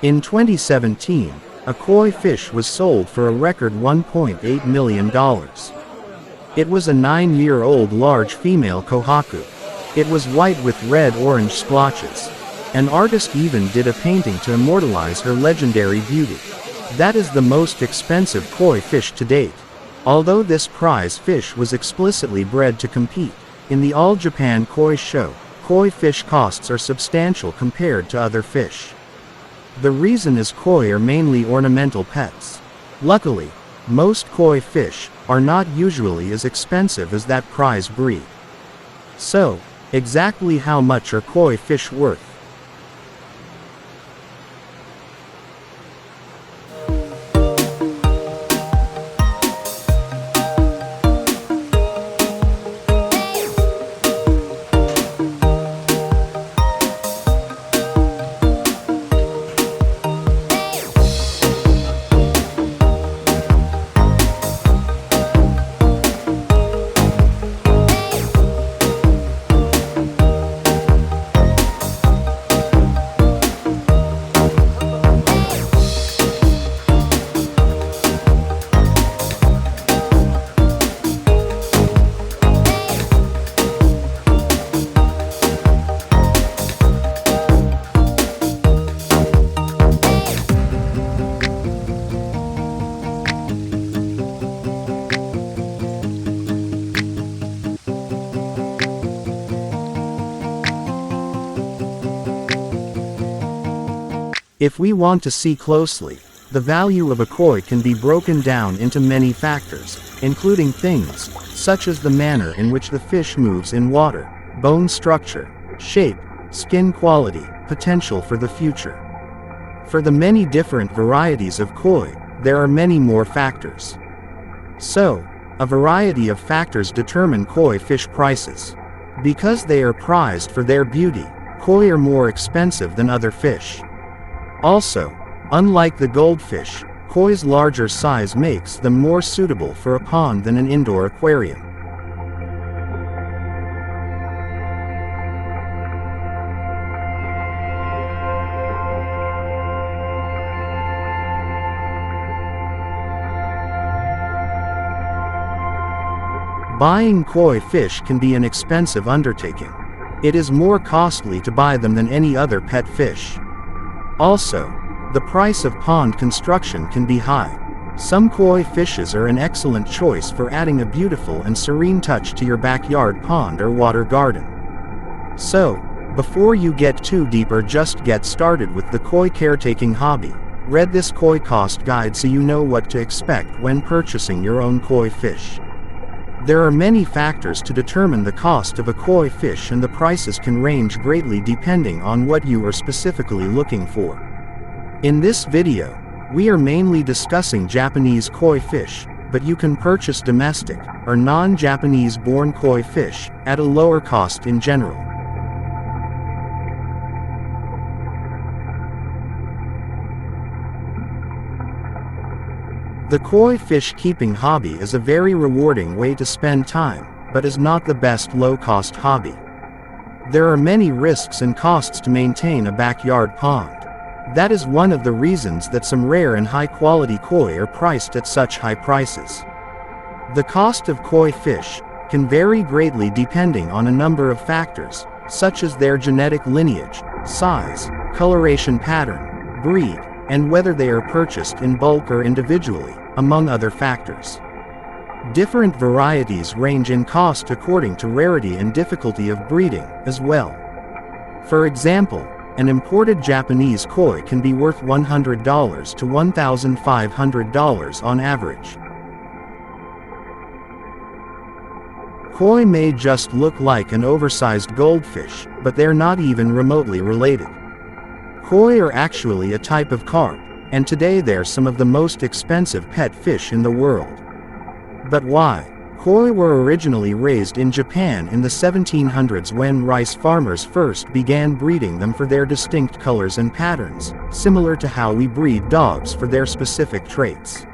In 2017, a koi fish was sold for a record $1.8 million. It was a 9-year-old large female kohaku. It was white with red-orange splotches. An artist even did a painting to immortalize her legendary beauty. That is the most expensive koi fish to date. Although this prize fish was explicitly bred to compete in the All Japan Koi Show, koi fish costs are substantial compared to other fish. The reason is koi are mainly ornamental pets. Luckily, most koi fish are not usually as expensive as that prize breed. So, exactly how much are koi fish worth? If we want to see closely, the value of a koi can be broken down into many factors, including things such as the manner in which the fish moves in water, bone structure, shape, skin quality, potential for the future. For the many different varieties of koi, there are many more factors. So, a variety of factors determine koi fish prices. Because they are prized for their beauty, koi are more expensive than other fish. Also, unlike the goldfish, koi's larger size makes them more suitable for a pond than an indoor aquarium. Buying koi fish can be an expensive undertaking. It is more costly to buy them than any other pet fish. Also, the price of pond construction can be high. Some koi fishes are an excellent choice for adding a beautiful and serene touch to your backyard pond or water garden. So, before you get too deep or just get started with the koi caretaking hobby, read this koi cost guide so you know what to expect when purchasing your own koi fish. There are many factors to determine the cost of a koi fish, and the prices can range greatly depending on what you are specifically looking for. In this video, we are mainly discussing Japanese koi fish, but you can purchase domestic or non-Japanese born koi fish at a lower cost in general. The koi fish keeping hobby is a very rewarding way to spend time, but is not the best low-cost hobby. There are many risks and costs to maintain a backyard pond. That is one of the reasons that some rare and high-quality koi are priced at such high prices. The cost of koi fish can vary greatly depending on a number of factors, such as their genetic lineage, size, coloration pattern, breed, and whether they are purchased in bulk or individually, among other factors. Different varieties range in cost according to rarity and difficulty of breeding, as well. For example, an imported Japanese koi can be worth $100 to $1,500 on average. Koi may just look like an oversized goldfish, but they're not even remotely related. Koi are actually a type of carp, and today they're some of the most expensive pet fish in the world. But why? Koi were originally raised in Japan in the 1700s when rice farmers first began breeding them for their distinct colors and patterns, similar to how we breed dogs for their specific traits.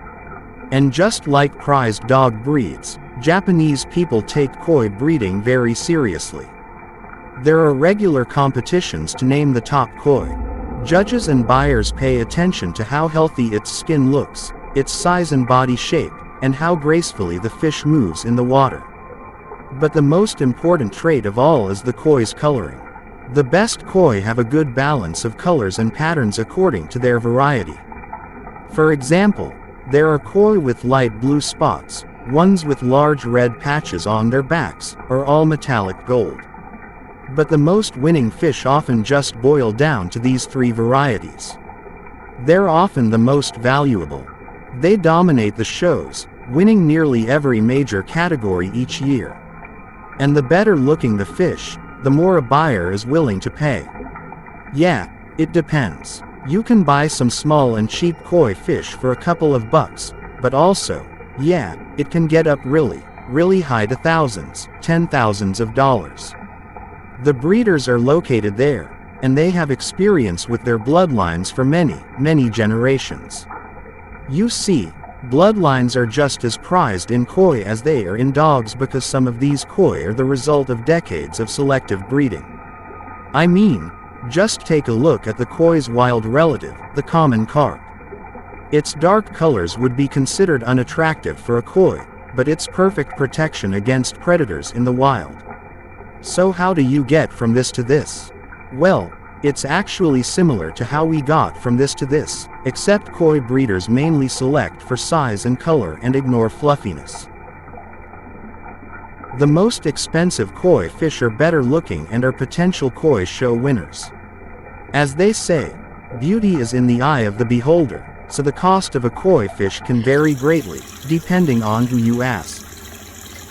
And just like prized dog breeds, Japanese people take koi breeding very seriously. There are regular competitions to name the top koi. Judges and buyers pay attention to how healthy its skin looks, its size and body shape, and how gracefully the fish moves in the water. But the most important trait of all is the koi's coloring. The best koi have a good balance of colors and patterns according to their variety. For example, there are koi with light blue spots, ones with large red patches on their backs, or all metallic gold. But the most winning fish often just boil down to these three varieties. They're often the most valuable. They dominate the shows, winning nearly every major category each year. And the better looking the fish, the more a buyer is willing to pay. Yeah, it depends. You can buy some small and cheap koi fish for a couple of bucks, but also, yeah, it can get up really high to thousands, $10,000s of dollars. The breeders are located there, and they have experience with their bloodlines for many generations. You see, bloodlines are just as prized in koi as they are in dogs because some of these koi are the result of decades of selective breeding. I mean, just take a look at the koi's wild relative, the common carp. Its dark colors would be considered unattractive for a koi, but it's perfect protection against predators in the wild. So how do you get from this to this? Well, it's actually similar to how we got from this to this, except koi breeders mainly select for size and color and ignore fluffiness. The most expensive koi fish are better looking and are potential koi show winners. As they say, beauty is in the eye of the beholder, so the cost of a koi fish can vary greatly, depending on who you ask.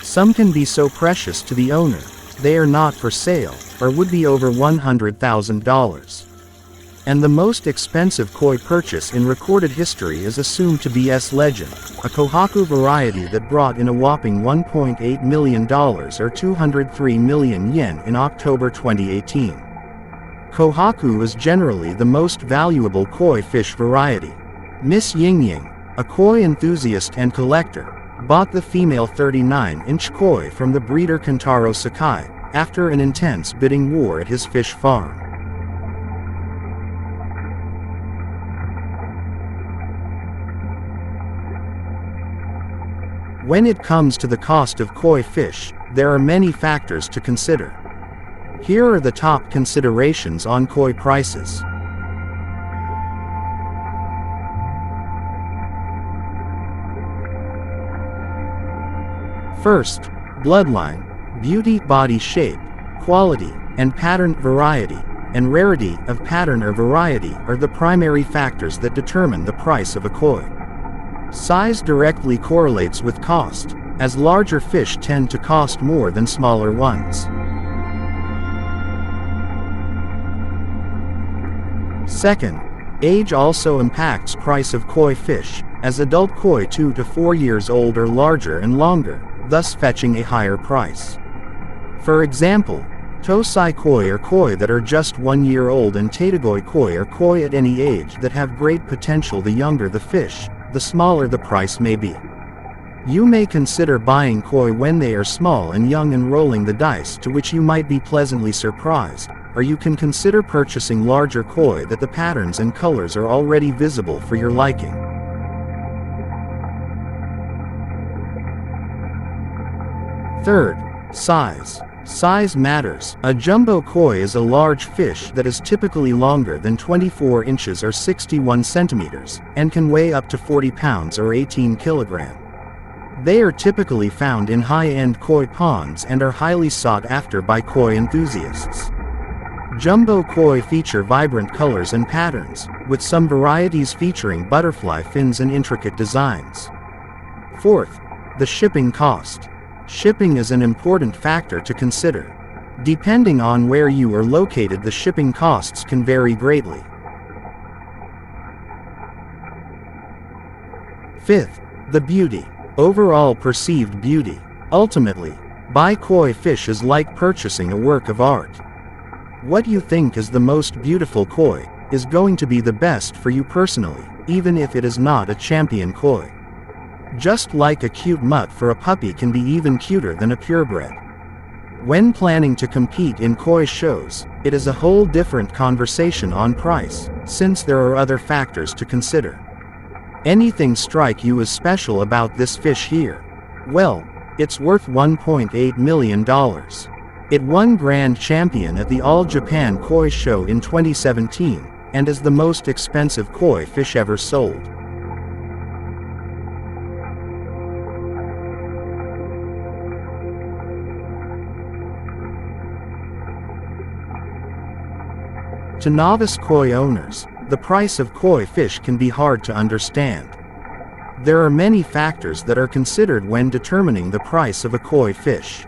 Some can be so precious to the owner, they are not for sale, or would be over $100,000. And the most expensive koi purchase in recorded history is assumed to be S. legend, a kohaku variety that brought in a whopping $1.8 million or 203 million yen in October 2018. Kohaku is generally the most valuable koi fish variety. Miss Ying, a koi enthusiast and collector, bought the female 39-inch koi from the breeder Kentaro Sakai, after an intense bidding war at his fish farm. When it comes to the cost of koi fish, there are many factors to consider. Here are the top considerations on koi prices. First, bloodline, beauty, body shape, quality, and pattern variety, and rarity of pattern or variety are the primary factors that determine the price of a koi. Size directly correlates with cost, as larger fish tend to cost more than smaller ones. Second, age also impacts price of koi fish, as adult koi 2 to 4 years old are larger and longer, thus fetching a higher price. For example, Tosai koi are koi that are just 1 year old, and Taitagoi koi are koi at any age that have great potential. The younger the fish, the smaller the price may be. You may consider buying koi when they are small and young and rolling the dice, to which you might be pleasantly surprised, or you can consider purchasing larger koi that the patterns and colors are already visible for your liking. Third, size. Size matters. A jumbo koi is a large fish that is typically longer than 24 inches or 61 centimeters, and can weigh up to 40 pounds or 18 kilograms. They are typically found in high-end koi ponds and are highly sought after by koi enthusiasts. Jumbo koi feature vibrant colors and patterns, with some varieties featuring butterfly fins and intricate designs. Fourth, the shipping cost. Shipping is an important factor to consider. Depending on where you are located, the shipping costs can vary greatly. Fifth, the beauty. Overall perceived beauty. Ultimately, buy koi fish is like purchasing a work of art. What you think is the most beautiful koi is going to be the best for you personally, even if it is not a champion koi. Just like a cute mutt for a puppy can be even cuter than a purebred. When planning to compete in koi shows, it is a whole different conversation on price, since there are other factors to consider. Anything strike you as special about this fish here? Well, it's worth $1.8 million. It won Grand Champion at the All Japan Koi Show in 2017, and is the most expensive koi fish ever sold. To novice koi owners, the price of koi fish can be hard to understand. There are many factors that are considered when determining the price of a koi fish.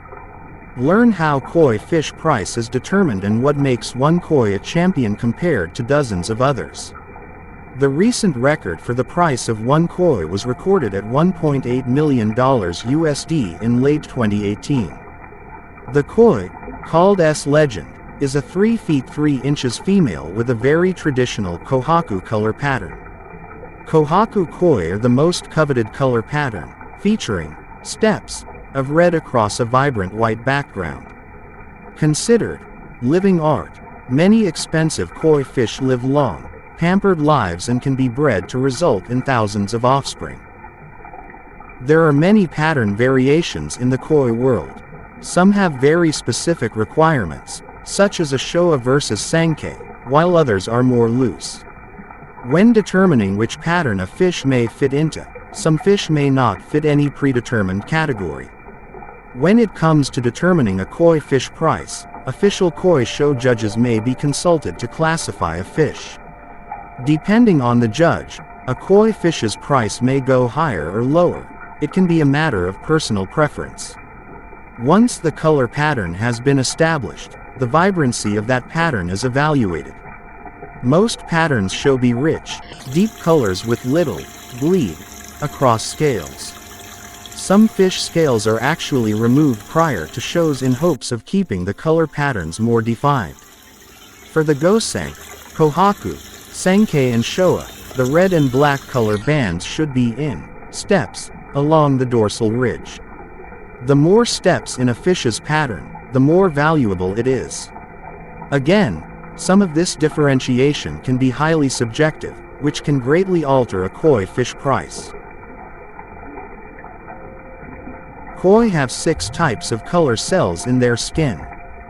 Learn how koi fish price is determined and what makes one koi a champion compared to dozens of others. The recent record for the price of one koi was recorded at $1.8 million USD in late 2018. The koi, called S Legend, is a 3 feet 3 inches female with a very traditional kohaku color pattern. Kohaku koi are the most coveted color pattern, featuring steps of red across a vibrant white background. Considered living art, many expensive koi fish live long, pampered lives and can be bred to result in thousands of offspring. There are many pattern variations in the koi world. Some have very specific requirements, such as a Showa versus Sankei, while others are more loose. When determining which pattern a fish may fit into, some fish may not fit any predetermined category. When it comes to determining a koi fish price, official koi show judges may be consulted to classify a fish. Depending on the judge, a koi fish's price may go higher or lower. It can be a matter of personal preference. Once the color pattern has been established, the vibrancy of that pattern is evaluated. Most patterns show be rich, deep colors with little bleed across scales. Some fish scales are actually removed prior to shows in hopes of keeping the color patterns more defined. For the Gosenk, Kohaku, Sankei and Showa, the red and black color bands should be in steps along the dorsal ridge. The more steps in a fish's pattern, the more valuable it is. Again, some of this differentiation can be highly subjective, which can greatly alter a koi fish price. Koi have 6 types of color cells in their skin.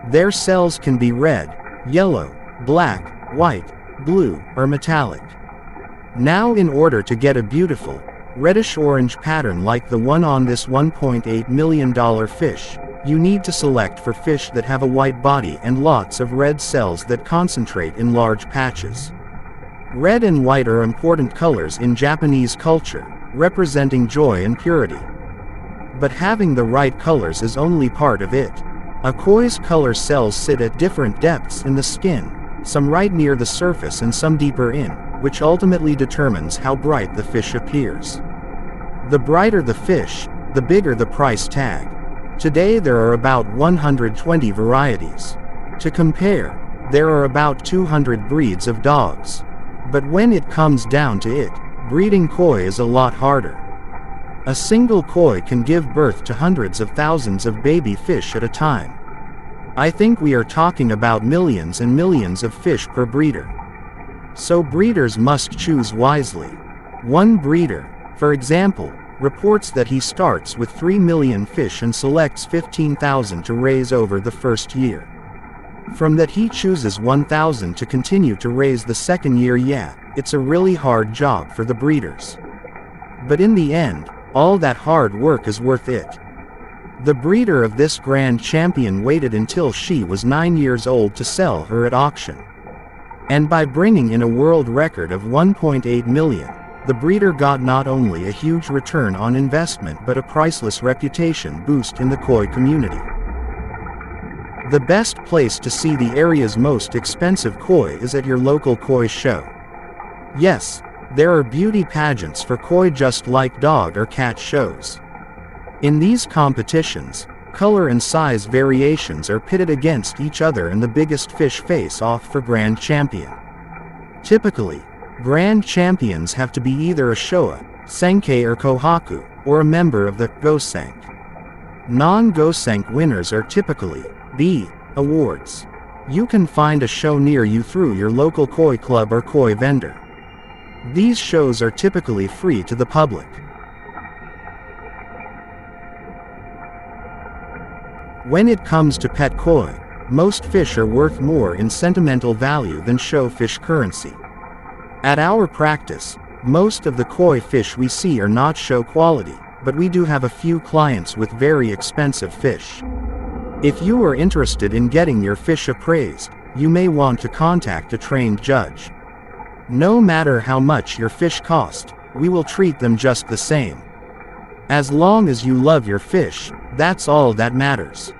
Their cells can be red, yellow, black, white, blue, or metallic. Now, in order to get a beautiful, reddish-orange pattern like the one on this $1.8 million fish, you need to select for fish that have a white body and lots of red cells that concentrate in large patches. Red and white are important colors in Japanese culture, representing joy and purity. But having the right colors is only part of it. A koi's color cells sit at different depths in the skin, some right near the surface and some deeper in, which ultimately determines how bright the fish appears. The brighter the fish, the bigger the price tag. Today there are about 120 varieties. To compare, there are about 200 breeds of dogs. But when it comes down to it, breeding koi is a lot harder. A single koi can give birth to hundreds of thousands of baby fish at a time. I think we are talking about millions and millions of fish per breeder. So breeders must choose wisely. One breeder, for example, reports that he starts with 3 million fish and selects 15,000 to raise over the first year. From that he chooses 1,000 to continue to raise the second year. Yeah, it's a really hard job for the breeders. But in the end, all that hard work is worth it. The breeder of this Grand Champion waited until she was 9 years old to sell her at auction. And by bringing in a world record of 1.8 million, the breeder got not only a huge return on investment but a priceless reputation boost in the koi community. The best place to see the area's most expensive koi is at your local koi show. Yes, there are beauty pageants for koi just like dog or cat shows. In these competitions, color and size variations are pitted against each other and the biggest fish face off for Grand Champion. Typically, Grand Champions have to be either a Showa, Sankei or Kohaku, or a member of the Gosenk. Non-Gosenk winners are typically B. Awards. You can find a show near you through your local koi club or koi vendor. These shows are typically free to the public. When it comes to pet koi, most fish are worth more in sentimental value than show fish currency. At our practice, most of the koi fish we see are not show quality, but we do have a few clients with very expensive fish. If you are interested in getting your fish appraised, you may want to contact a trained judge. No matter how much your fish cost, we will treat them just the same. As long as you love your fish, that's all that matters.